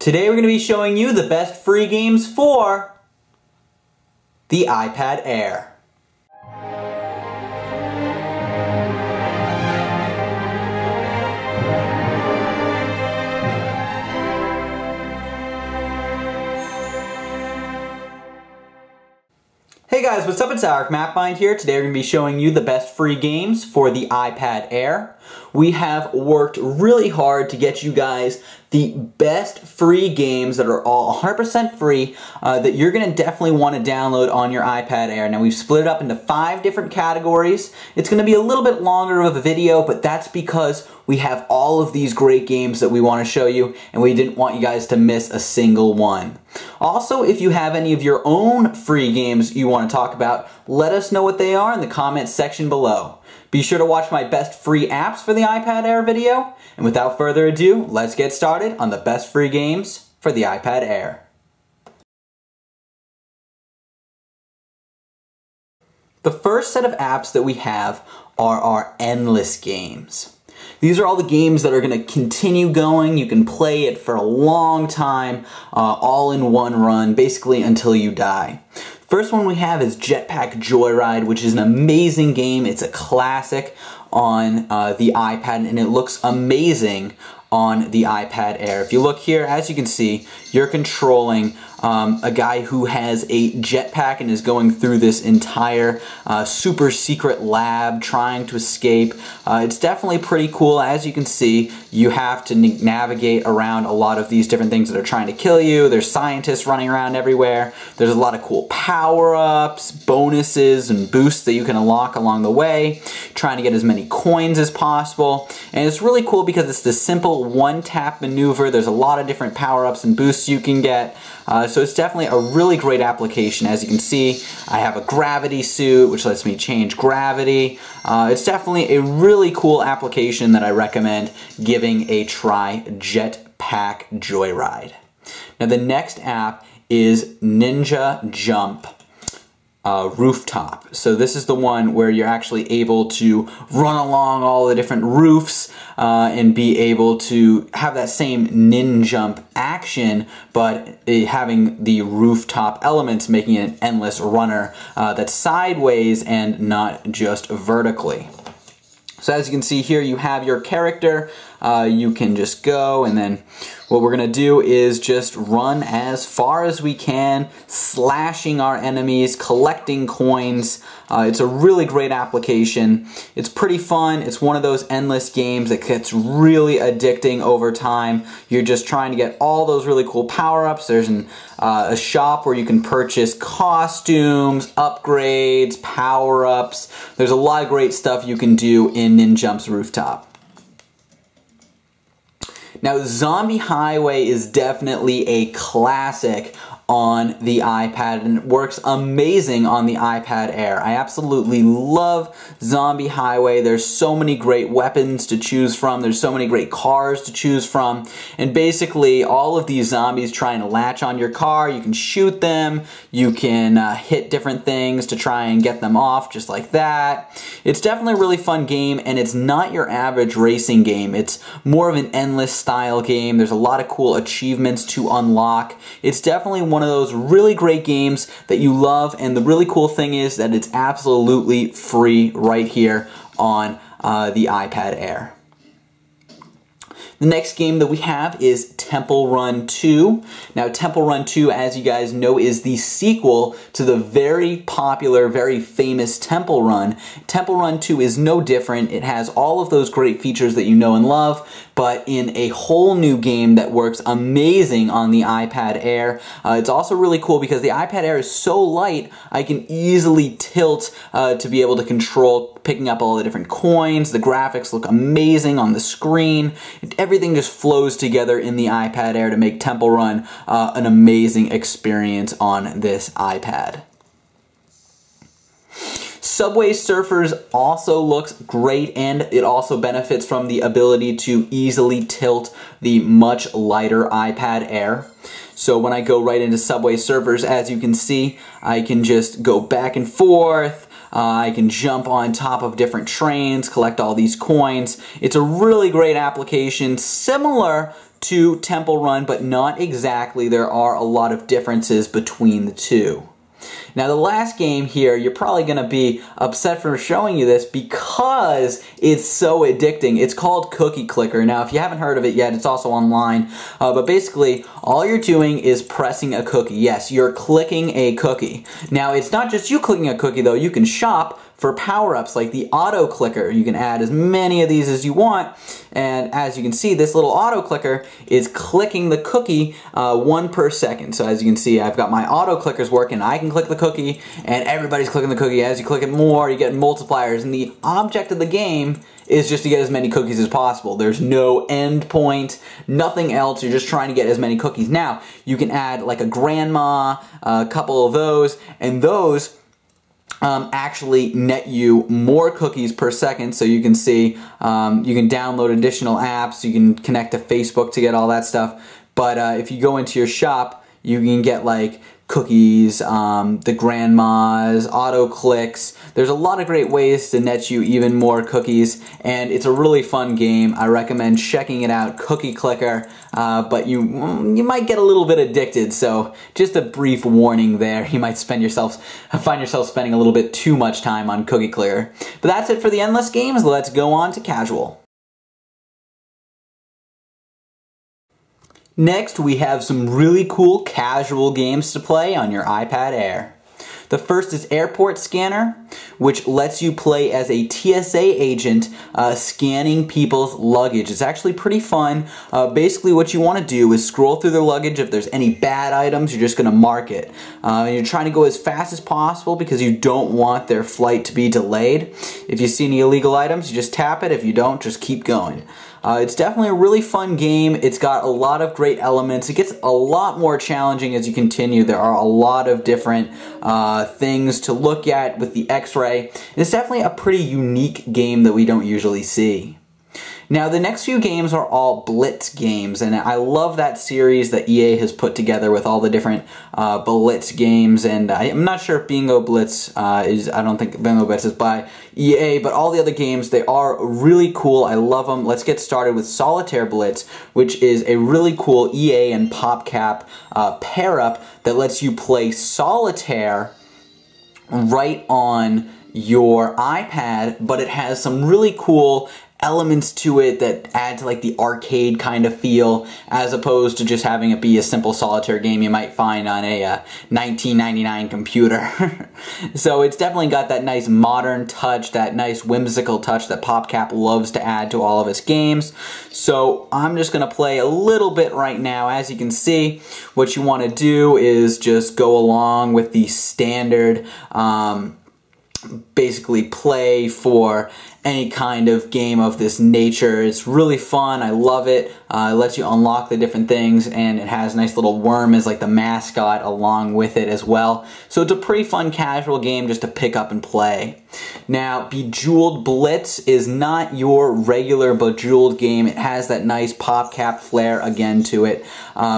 Today we're going to be showing you the best free games for the iPad Air. Hey guys, what's up? It's Eric from AppFind here. Today we're going to be showing you the best free games for the iPad Air. We have worked really hard to get you guys the best free games that are all 100% free that you're going to definitely want to download on your iPad Air. Now we've split it up into 5 different categories. It's going to be a little bit longer of a video, but that's because we have all of these great games that we want to show you, and we didn't want you guys to miss a single one. Also, if you have any of your own free games you want to talk about, let us know what they are in the comments section below. Be sure to watch my best free apps for the iPad Air video. And without further ado, let's get started on the best free games for the iPad Air. The first set of apps that we have are our endless games. These are all the games that are going to continue going. You can play it for a long time, all in one run, basically until you die. First one we have is Jetpack Joyride, which is an amazing game. It's a classic on the iPad, and it looks amazing on the iPad Air. If you look here, as you can see, you're controlling a guy who has a jetpack and is going through this entire super secret lab trying to escape. It's definitely pretty cool. As you can see, you have to navigate around a lot of these different things that are trying to kill you. There's scientists running around everywhere. There's a lot of cool power-ups, bonuses, and boosts that you can unlock along the way, trying to get as many coins as possible. And it's really cool because it's the simple one-tap maneuver. There's a lot of different power-ups and boosts you can get. So it's definitely a really great application. As you can see, I have a gravity suit, which lets me change gravity. It's definitely a really cool application that I recommend giving a try, Jetpack Joyride. Now the next app is Ninja Jump Rooftop. So this is the one where you're actually able to run along all the different roofs and be able to have that same ninjump action, but having the rooftop elements, making it an endless runner that's sideways and not just vertically. So as you can see here, you have your character. You can just go, and then what we're going to do is just run as far as we can, slashing our enemies, collecting coins. It's a really great application. It's pretty fun. It's one of those endless games that gets really addicting over time. You're just trying to get all those really cool power-ups. There's a shop where you can purchase costumes, upgrades, power-ups. There's a lot of great stuff you can do in Ninjump's Rooftop. Now, Zombie Highway is definitely a classic on the iPad, and it works amazing on the iPad Air. I absolutely love Zombie Highway. There's so many great weapons to choose from. There's so many great cars to choose from. And basically, all of these zombies trying to latch on your car. You can shoot them. You can hit different things to try and get them off, just like that. It's definitely a really fun game, and it's not your average racing game. It's more of an endless style game. There's a lot of cool achievements to unlock. It's definitely one of those really great games that you love, and the really cool thing is that it's absolutely free right here on the iPad Air. The next game that we have is Temple Run 2. Now, Temple Run 2, as you guys know, is the sequel to the very popular, very famous Temple Run. Temple Run 2 is no different. It has all of those great features that you know and love, but in a whole new game that works amazing on the iPad Air. It's also really cool because the iPad Air is so light, I can easily tilt to be able to control picking up all the different coins. The graphics look amazing on the screen. Everything just flows together in the iPad Air to make Temple Run an amazing experience on this iPad. Subway Surfers also looks great, and it also benefits from the ability to easily tilt the much lighter iPad Air. So when I go right into Subway Surfers, as you can see, I can just go back and forth. I can jump on top of different trains, collect all these coins. It's a really great application, similar to Temple Run, but not exactly. There are a lot of differences between the two. Now the last game here, you're probably going to be upset for showing you this because it's so addicting. It's called Cookie Clicker. Now if you haven't heard of it yet, it's also online. But basically, all you're doing is pressing a cookie. Yes, you're clicking a cookie. Now it's not just you clicking a cookie though. You can shop for power-ups like the auto clicker. You can add as many of these as you want, and as you can see, this little auto clicker is clicking the cookie 1 per second. So as you can see, I've got my auto clickers working. I can click the cookie and everybody's clicking the cookie. As you click it more, you get multipliers, and the object of the game is just to get as many cookies as possible. There's no end point, nothing else. You're just trying to get as many cookies. Now you can add like a grandma, a couple of those, and those actually net you more cookies per second. So you can see, you can download additional apps, you can connect to Facebook to get all that stuff. But if you go into your shop, you can get like cookies, the grandmas, auto clicks. There's a lot of great ways to net you even more cookies, and it's a really fun game. I recommend checking it out, Cookie Clicker, but you might get a little bit addicted, so just a brief warning there. You might find yourself spending a little bit too much time on Cookie Clicker. But that's it for the endless games. Let's go on to casual. Next, we have some really cool casual games to play on your iPad Air. The first is Airport Scanner, which lets you play as a TSA agent scanning people's luggage. It's actually pretty fun. Basically what you want to do is scroll through their luggage. If there's any bad items, you're just going to mark it. And you're trying to go as fast as possible because you don't want their flight to be delayed. If you see any illegal items, you just tap it. If you don't, just keep going. It's definitely a really fun game. It's got a lot of great elements. It gets a lot more challenging as you continue. There are a lot of different things to look at with the X-ray. It's definitely a pretty unique game that we don't usually see. Now the next few games are all Blitz games, and I love that series that EA has put together with all the different Blitz games, and I'm not sure if Bingo Blitz is, I don't think Bingo Blitz is by EA, but all the other games, they are really cool. I love them. Let's get started with Solitaire Blitz, which is a really cool EA and PopCap pair-up that lets you play solitaire right on your iPad, but it has some really cool elements to it that add to like the arcade kind of feel, as opposed to just having it be a simple solitaire game you might find on a 1999 computer. So it's definitely got that nice modern touch, that nice whimsical touch that PopCap loves to add to all of its games. So I'm just going to play a little bit right now. As you can see, what you want to do is just go along with the standard basically play for any kind of game of this nature. It's really fun. I love it. It lets you unlock the different things, and it has a nice little worm as like the mascot along with it as well. So it's a pretty fun casual game just to pick up and play. Now, Bejeweled Blitz is not your regular Bejeweled game. It has that nice PopCap flair again to it,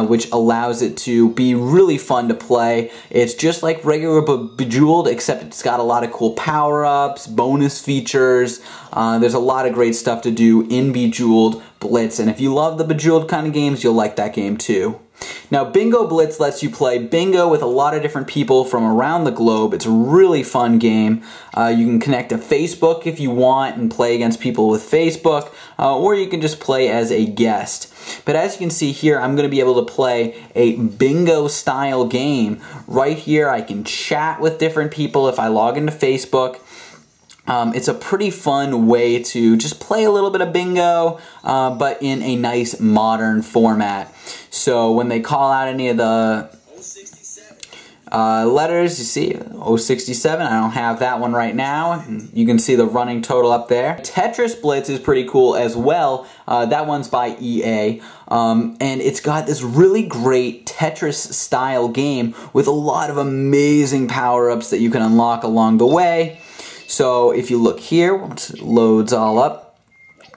which allows it to be really fun to play. It's just like regular Bejeweled, except it's got a lot of cool power-ups, bonus features. There's a lot of great stuff to do in Bejeweled Blitz, and if you love the Bejeweled kind of games, you'll like that game too. Now, Bingo Blitz lets you play bingo with a lot of different people from around the globe. It's a really fun game. You can connect to Facebook if you want and play against people with Facebook, or you can just play as a guest. But as you can see here, I'm going to be able to play a bingo style game. Right here, I can chat with different people if I log into Facebook. It's a pretty fun way to just play a little bit of bingo, but in a nice modern format. So when they call out any of the letters, you see 067, I don't have that one right now. You can see the running total up there. Tetris Blitz is pretty cool as well. That one's by EA. And it's got this really great Tetris style game with a lot of amazing power-ups that you can unlock along the way. So if you look here, once it loads all up,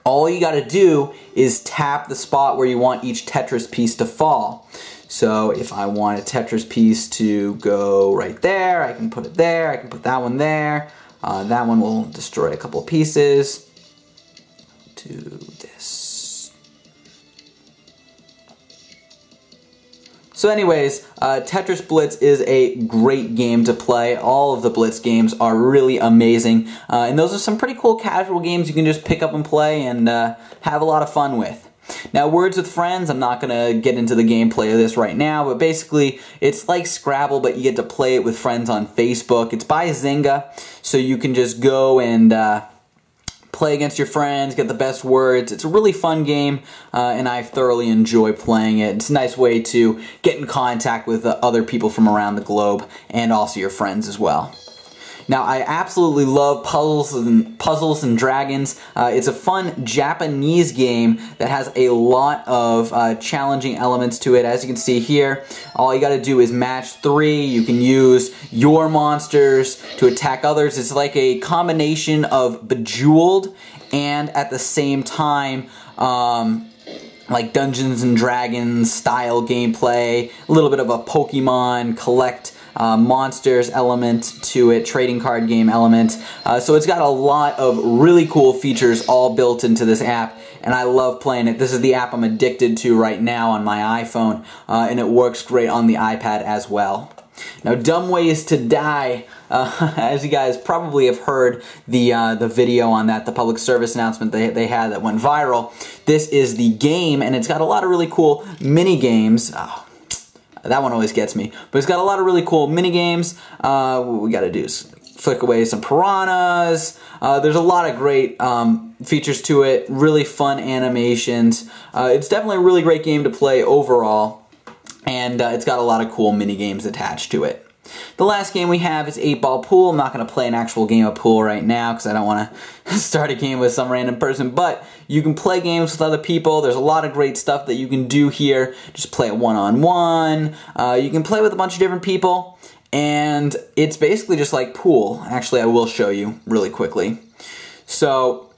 all you got to do is tap the spot where you want each Tetris piece to fall. So if I want a Tetris piece to go right there, I can put it there, I can put that one there. That one will destroy a couple pieces. Do this. So anyways, Tetris Blitz is a great game to play. All of the Blitz games are really amazing. And those are some pretty cool casual games you can just pick up and play and have a lot of fun with. Now, Words with Friends, I'm not going to get into the gameplay of this right now, but basically it's like Scrabble, but you get to play it with friends on Facebook. It's by Zynga, so you can just go and play against your friends, get the best words. It's a really fun game, and I thoroughly enjoy playing it. It's a nice way to get in contact with other people from around the globe, and also your friends as well. Now, I absolutely love Puzzles and Dragons. It's a fun Japanese game that has a lot of challenging elements to it. As you can see here, all you gotta do is match 3. You can use your monsters to attack others. It's like a combination of Bejeweled and at the same time, like Dungeons and Dragons style gameplay, a little bit of a Pokemon collect monsters element to it, trading card game element. So it's got a lot of really cool features all built into this app, and I love playing it. This is the app I'm addicted to right now on my iPhone, and it works great on the iPad as well. Now, Dumb Ways to Die, as you guys probably have heard the video on that, the public service announcement they had that went viral. This is the game, and it's got a lot of really cool mini games. Oh, that one always gets me. But it's got a lot of really cool mini games. What we got to do is flick away some piranhas. There's a lot of great features to it. Really fun animations. It's definitely a really great game to play overall. And it's got a lot of cool mini games attached to it. The last game we have is 8-Ball Pool. I'm not going to play an actual game of pool right now because I don't want to start a game with some random person, but you can play games with other people. There's a lot of great stuff that you can do here. Just play it one-on-one. You can play with a bunch of different people, and it's basically just like pool. Actually, I will show you really quickly. So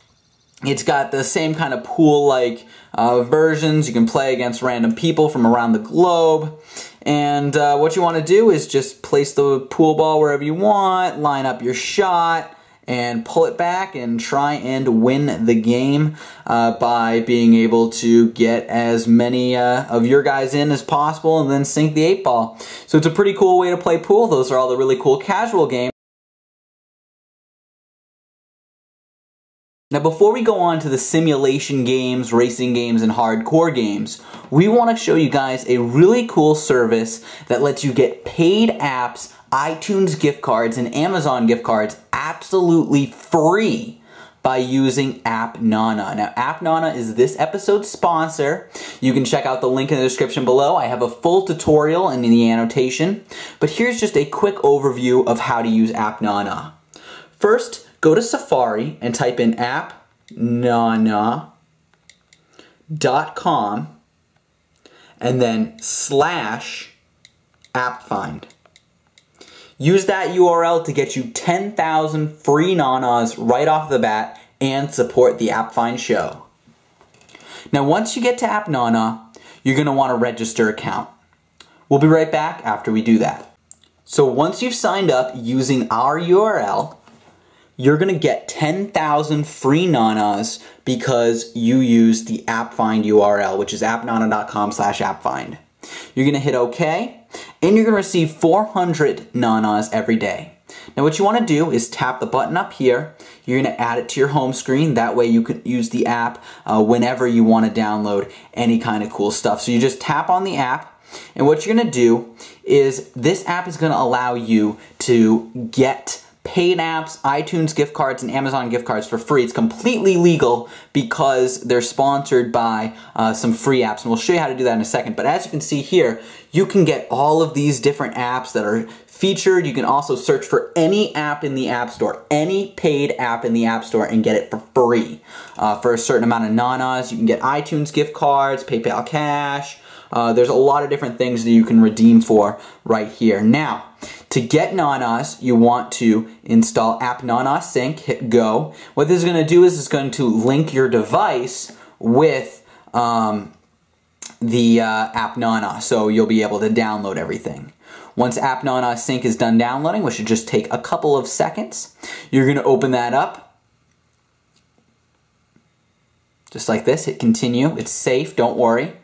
it's got the same kind of pool-like versions. You can play against random people from around the globe. And what you want to do is just place the pool ball wherever you want, line up your shot, and pull it back and try and win the game by being able to get as many of your guys in as possible and then sink the 8-ball. So it's a pretty cool way to play pool. Those are all the really cool casual games. Now, before we go on to the simulation games, racing games, and hardcore games, we want to show you guys a really cool service that lets you get paid apps, iTunes gift cards, and Amazon gift cards absolutely free by using AppNana. Now, AppNana is this episode's sponsor. You can check out the link in the description below. I have a full tutorial in the annotation, but here's just a quick overview of how to use AppNana. First, go to Safari and type in appnana.com and then /AppFind. Use that URL to get you 10,000 free nanas right off the bat and support the AppFind show. Now, once you get to AppNana, you're going to want to register an account. We'll be right back after we do that. So once you've signed up using our URL, you're going to get 10,000 free nanas because you use the AppFind URL, which is appnana.com/appfind. You're going to hit OK, and you're going to receive 400 nanas every day. Now, what you want to do is tap the button up here. You're going to add it to your home screen. That way you can use the app whenever you want to download any kind of cool stuff. So you just tap on the app, and what you're going to do is this app is going to allow you to get paid apps, iTunes gift cards, and Amazon gift cards for free. It's completely legal because they're sponsored by some free apps, and we'll show you how to do that in a second. But as you can see here, you can get all of these different apps that are featured. You can also search for any app in the App Store, any paid app in the App Store, and get it for free. For a certain amount of nanas, you can get iTunes gift cards, PayPal Cash. There's a lot of different things that you can redeem for right here. Now, to get nanas, you want to install AppNana Sync, hit go. What this is going to do is it's going to link your device with the AppNana, so you'll be able to download everything. Once AppNana Sync is done downloading, which should just take a couple of seconds, you're going to open that up. Just like this, hit continue. It's safe, don't worry.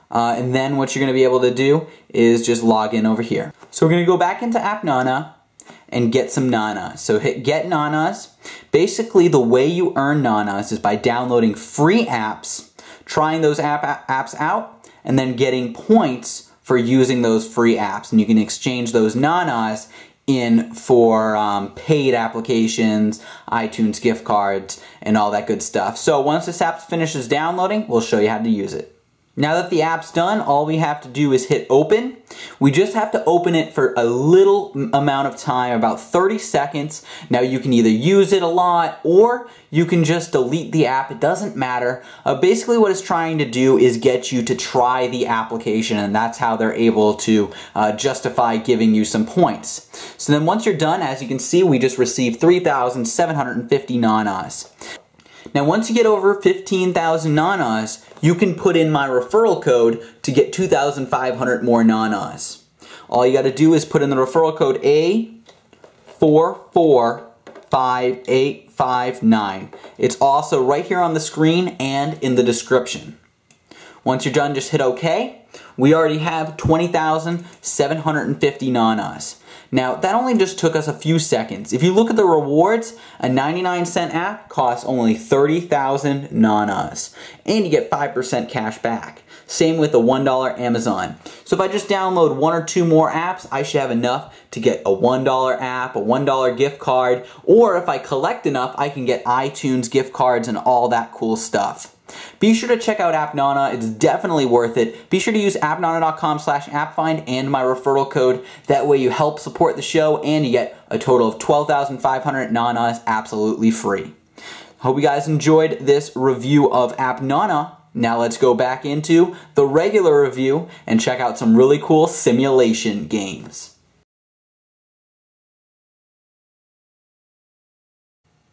and then what you're going to be able to do is just log in over here. So we're going to go back into AppNana and get some nanas. So hit get nanas. Basically the way you earn nanas is by downloading free apps, trying those apps out, and then getting points for using those free apps. And you can exchange those nanas in for paid applications, iTunes gift cards, and all that good stuff. So once this app finishes downloading, we'll show you how to use it. Now that the app's done, all we have to do is hit open. We just have to open it for a little amount of time, about 30 seconds. Now you can either use it a lot or you can just delete the app. It doesn't matter. Basically what it's trying to do is get you to try the application, and that's how they're able to justify giving you some points. So then once you're done, as you can see, we just received 3,750 nanas. Now once you get over 15,000 nanas, you can put in my referral code to get 2,500 more nanas. All you got to do is put in the referral code A445859. It's also right here on the screen and in the description. Once you're done, just hit OK. We already have 20,750 nanas. Now, that only just took us a few seconds. If you look at the rewards, a 99-cent app costs only 30,000 nanas, and you get 5% cash back. Same with the $1 Amazon. So if I just download one or two more apps, I should have enough to get a $1 app, a $1 gift card, or if I collect enough, I can get iTunes gift cards and all that cool stuff. Be sure to check out AppNana. It's definitely worth it. Be sure to use appnana.com/AppFind and my referral code. That way you help support the show and you get a total of 12,500 nanas absolutely free. Hope you guys enjoyed this review of AppNana. Now let's go back into the regular review and check out some really cool simulation games.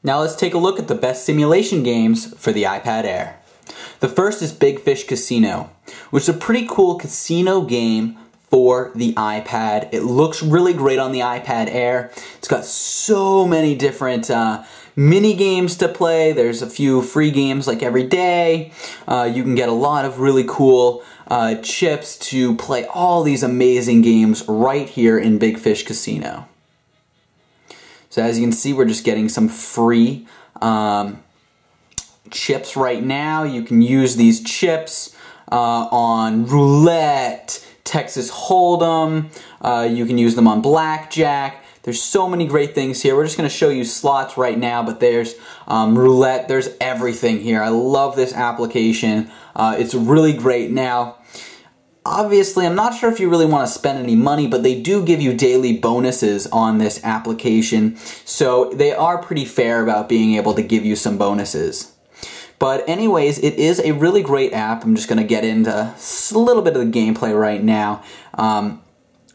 Now let's take a look at the best simulation games for the iPad Air. The first is Big Fish Casino, which is a pretty cool casino game for the iPad. It looks really great on the iPad Air. It's got so many different mini games to play. There's a few free games like every day. You can get a lot of really cool chips to play all these amazing games right here in Big Fish Casino. So as you can see, we're just getting some free chips right now. You can use these chips on roulette, Texas Hold'em. You can use them on blackjack. There's so many great things here. We're just going to show you slots right now, but there's roulette. There's everything here. I love this application. It's really great. Now, obviously, I'm not sure if you really want to spend any money, but they do give you daily bonuses on this application, so they are pretty fair about being able to give you some bonuses. But anyways, it is a really great app. I'm just going to get into a little bit of the gameplay right now.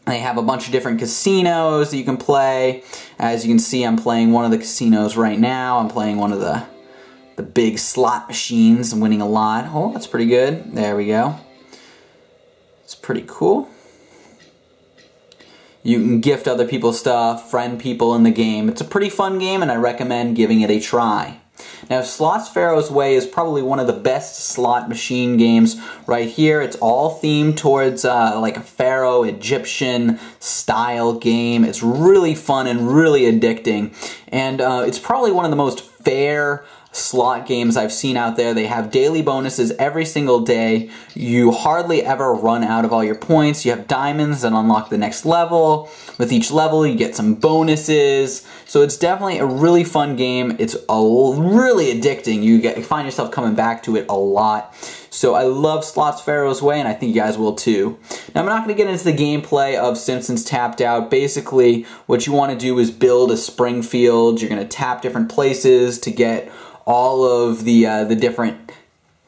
They have a bunch of different casinos that you can play. As you can see, I'm playing one of the casinos right now. I'm playing one of the big slot machines. I'm winning a lot. Oh, that's pretty good. There we go. It's pretty cool. You can gift other people stuff, friend people in the game. It's a pretty fun game, and I recommend giving it a try. Now, Slots Pharaoh's Way is probably one of the best slot machine games right here. It's all themed towards like a Pharaoh Egyptian style game. It's really fun and really addicting, and it's probably one of the most fair slot games I've seen out there. They have daily bonuses every single day. You hardly ever run out of all your points. You have diamonds that unlock the next level. With each level you get some bonuses. So it's definitely a really fun game. It's really addicting. You find yourself coming back to it a lot. So I love Slots Pharaoh's Way, and I think you guys will too. Now, I'm not going to get into the gameplay of Simpsons Tapped Out. Basically, what you want to do is build a spring field. You're going to tap different places to get all of the different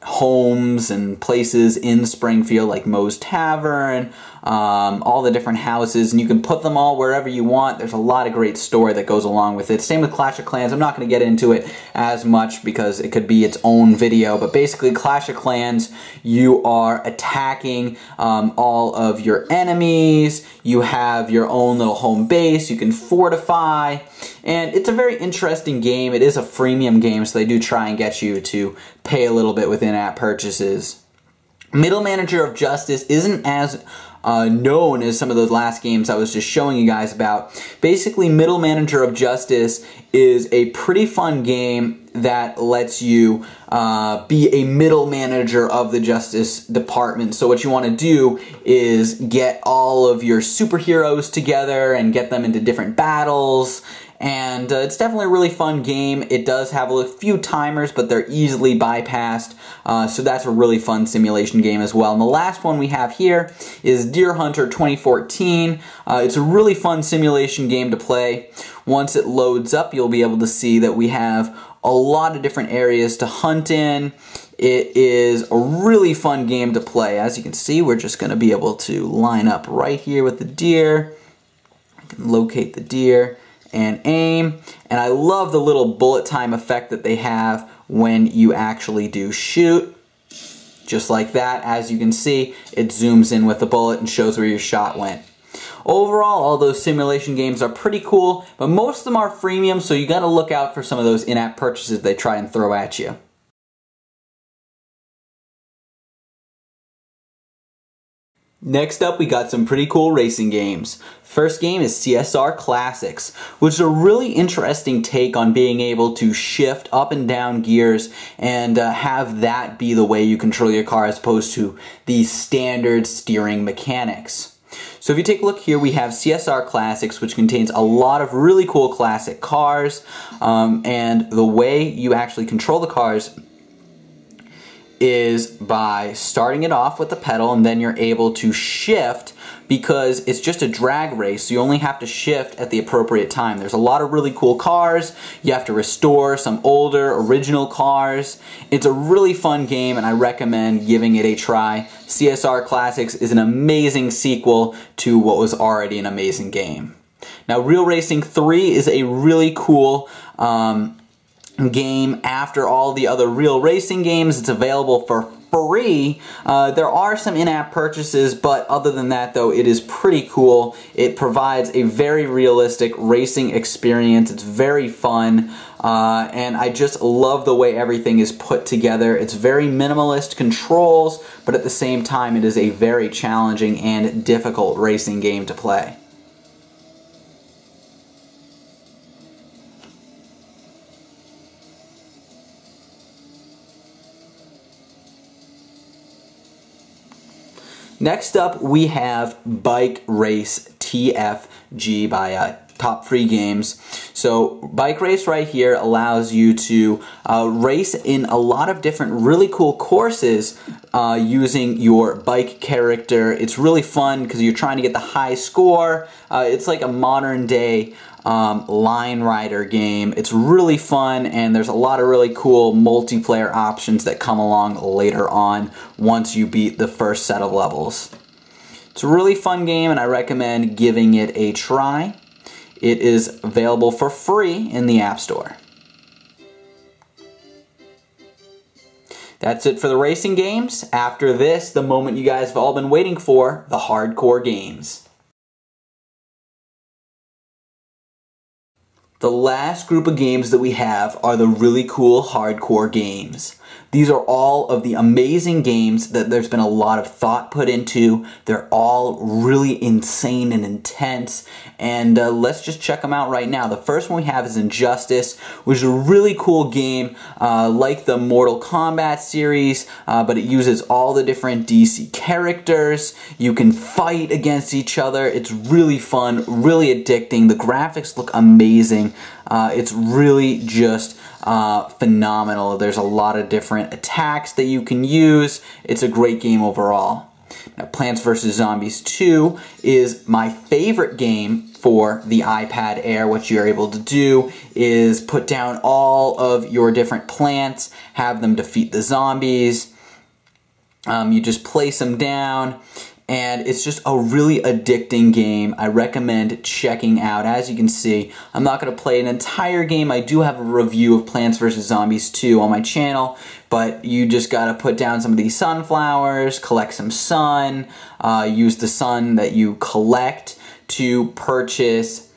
homes and places in Springfield, like Moe's Tavern, all the different houses, and you can put them all wherever you want. There's a lot of great story that goes along with it. Same with Clash of Clans. I'm not going to get into it as much because it could be its own video, but basically Clash of Clans, you are attacking all of your enemies. You have your own little home base. You can fortify, and it's a very interesting game. It is a freemium game, so they do try and get you to pay a little bit with in-app purchases. Middle Manager of Justice isn't as known as some of those last games I was just showing you guys about. Basically, Middle Manager of Justice is a pretty fun game that lets you be a middle manager of the Justice Department. So what you want to do is get all of your superheroes together and get them into different battles. And it's definitely a really fun game. It does have a few timers, but they're easily bypassed. So that's a really fun simulation game as well. And the last one we have here is Deer Hunter 2014. It's a really fun simulation game to play. Once it loads up, you'll be able to see that we have a lot of different areas to hunt in. It is a really fun game to play. As you can see, we're just going to be able to line up right here with the deer. I can locate the deer and aim, and I love the little bullet time effect that they have when you actually do shoot. Just like that, as you can see, it zooms in with the bullet and shows where your shot went. Overall, all those simulation games are pretty cool, but most of them are freemium, so you gotta look out for some of those in-app purchases they try and throw at you. Next up, we got some pretty cool racing games. First game is CSR Classics, which is a really interesting take on being able to shift up and down gears and have that be the way you control your car as opposed to the standard steering mechanics. So if you take a look here, we have CSR Classics, which contains a lot of really cool classic cars, and the way you actually control the cars is by starting it off with the pedal, and then you're able to shift because it's just a drag race, so you only have to shift at the appropriate time. There's a lot of really cool cars. You have to restore some older original cars. It's a really fun game, and I recommend giving it a try. CSR Classics is an amazing sequel to what was already an amazing game. Now, Real Racing 3 is a really cool game after all the other Real Racing games. It's available for free. There are some in-app purchases, but other than that though, it is pretty cool. It provides a very realistic racing experience. It's very fun, and I just love the way everything is put together. It's very minimalist controls, but at the same time it is a very challenging and difficult racing game to play. Next up, we have Bike Race TFG by Top Free Games. So Bike Race right here allows you to race in a lot of different really cool courses using your bike character. It's really fun because you're trying to get the high score. It's like a modern day line rider game. It's really fun, and there's a lot of really cool multiplayer options that come along later on once you beat the first set of levels. It's a really fun game, and I recommend giving it a try. It is available for free in the App Store. That's it for the racing games. After this, the moment you guys have all been waiting for, the hardcore games. The last group of games that we have are the really cool hardcore games. These are all of the amazing games that there's been a lot of thought put into. They're all really insane and intense, and let's just check them out right now. The first one we have is Injustice, which is a really cool game like the Mortal Kombat series, but it uses all the different DC characters. You can fight against each other. It's really fun, really addicting. The graphics look amazing. It's really just phenomenal. There's a lot of different attacks that you can use. It's a great game overall. Now, Plants vs. Zombies 2 is my favorite game for the iPad Air. What you're able to do is put down all of your different plants, have them defeat the zombies. You just place them down, and it's just a really addicting game. I recommend checking out. As you can see, I'm not going to play an entire game. I do have a review of Plants vs. Zombies 2 on my channel, but you just got to put down some of these sunflowers, collect some sun, use the sun that you collect to purchase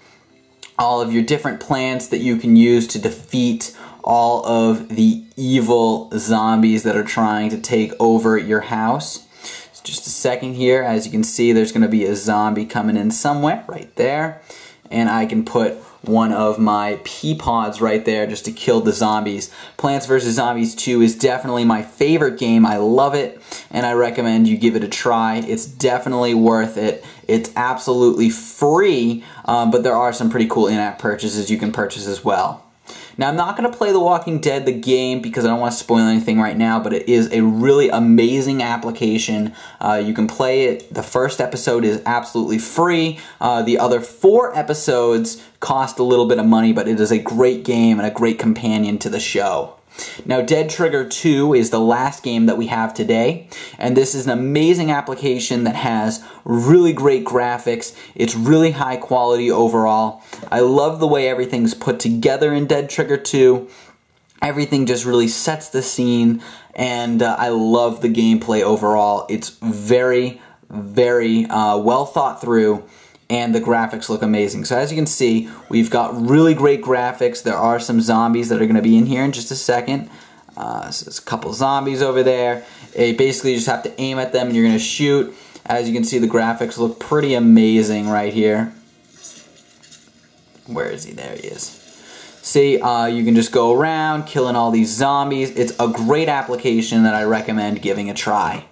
all of your different plants that you can use to defeat all of the evil zombies that are trying to take over your house. So just a second here. As you can see, there's going to be a zombie coming in somewhere right there. And I can put one of my pea pods right there just to kill the zombies. Plants vs. Zombies 2 is definitely my favorite game. I love it, and I recommend you give it a try. It's definitely worth it. It's absolutely free, but there are some pretty cool in-app purchases you can purchase as well. Now, I'm not going to play The Walking Dead, the game, because I don't want to spoil anything right now, but it is a really amazing application. You can play it. The first episode is absolutely free. The other 4 episodes cost a little bit of money, but it is a great game and a great companion to the show. Now, Dead Trigger 2 is the last game that we have today, and this is an amazing application that has really great graphics. It's really high quality overall. I love the way everything's put together in Dead Trigger 2. Everything just really sets the scene, and I love the gameplay overall. It's very, very well thought through, and the graphics look amazing. So as you can see, we've got really great graphics. There are some zombies that are going to be in here in just a second. So there's a couple zombies over there. Basically, you just have to aim at them and you're going to shoot. As you can see, the graphics look pretty amazing right here. Where is he? There he is. See, you can just go around killing all these zombies. It's a great application that I recommend giving a try.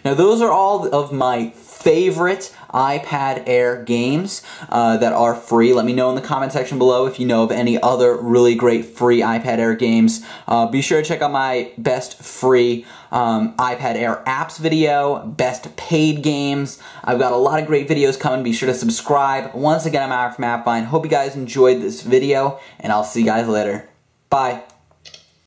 Now, those are all of my favorite iPad Air games that are free. Let me know in the comment section below if you know of any other really great free iPad Air games. Be sure to check out my best free iPad Air apps video, best paid games. I've got a lot of great videos coming. Be sure to subscribe. Once again, I'm Alex from AppFind. Hope you guys enjoyed this video, and I'll see you guys later. Bye.